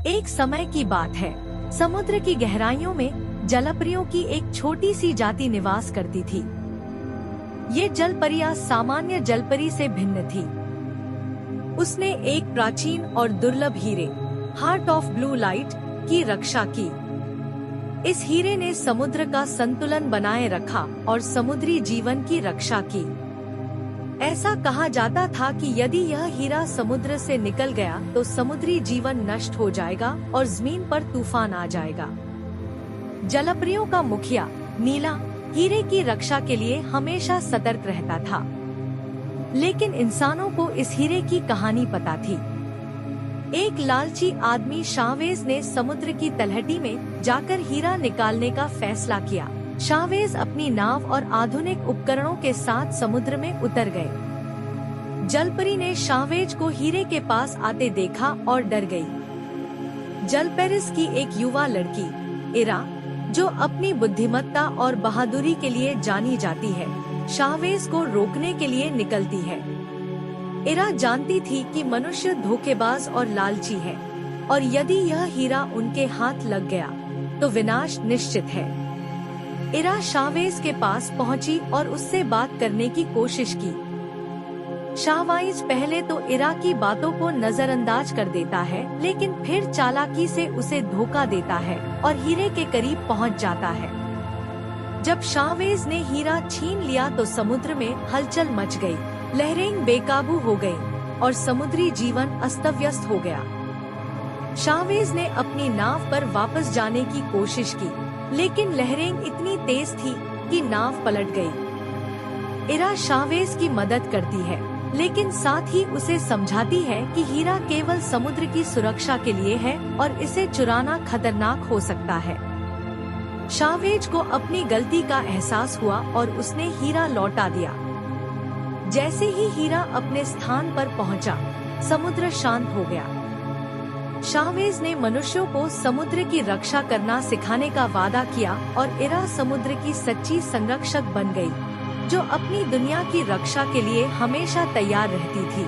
एक समय की बात है। समुद्र की गहराइयों में जलपरियों की एक छोटी सी जाति निवास करती थी। ये जलपरियां सामान्य जलपरी से भिन्न थी। उसने एक प्राचीन और दुर्लभ हीरे, हार्ट ऑफ ब्लू लाइट, की रक्षा की। इस हीरे ने समुद्र का संतुलन बनाए रखा और समुद्री जीवन की रक्षा की। ऐसा कहा जाता था कि यदि यह हीरा समुद्र से निकल गया तो समुद्री जीवन नष्ट हो जाएगा और जमीन पर तूफान आ जाएगा। जलपरियों का मुखिया नीला हीरे की रक्षा के लिए हमेशा सतर्क रहता था, लेकिन इंसानों को इस हीरे की कहानी पता थी। एक लालची आदमी शावेज ने समुद्र की तलहटी में जाकर हीरा निकालने का फैसला किया। शावेज अपनी नाव और आधुनिक उपकरणों के साथ समुद्र में उतर गए। जलपरी ने शावेज को हीरे के पास आते देखा और डर गई। जलपेरिस की एक युवा लड़की इरा, जो अपनी बुद्धिमत्ता और बहादुरी के लिए जानी जाती है, शावेज को रोकने के लिए निकलती है। इरा जानती थी कि मनुष्य धोखेबाज और लालची है, और यदि यह हीरा उनके हाथ लग गया तो विनाश निश्चित है। इरा शावेज के पास पहुंची और उससे बात करने की कोशिश की। शावेज पहले तो इरा की बातों को नजरअंदाज कर देता है, लेकिन फिर चालाकी से उसे धोखा देता है और हीरे के करीब पहुंच जाता है। जब शावेज ने हीरा छीन लिया तो समुद्र में हलचल मच गई। लहरें बेकाबू हो गईं और समुद्री जीवन अस्त-व्यस्त हो गया। शावेज ने अपनी नाव पर वापस जाने की कोशिश की, लेकिन लहरें इतनी तेज थी कि नाव पलट गई। इरा शावेज की मदद करती है, लेकिन साथ ही उसे समझाती है कि हीरा केवल समुद्र की सुरक्षा के लिए है और इसे चुराना खतरनाक हो सकता है। शावेज को अपनी गलती का एहसास हुआ और उसने हीरा लौटा दिया। जैसे ही हीरा अपने स्थान पर पहुंचा, समुद्र शांत हो गया। शावेज ने मनुष्यों को समुद्र की रक्षा करना सिखाने का वादा किया और इरा समुद्र की सच्ची संरक्षक बन गई, जो अपनी दुनिया की रक्षा के लिए हमेशा तैयार रहती थी।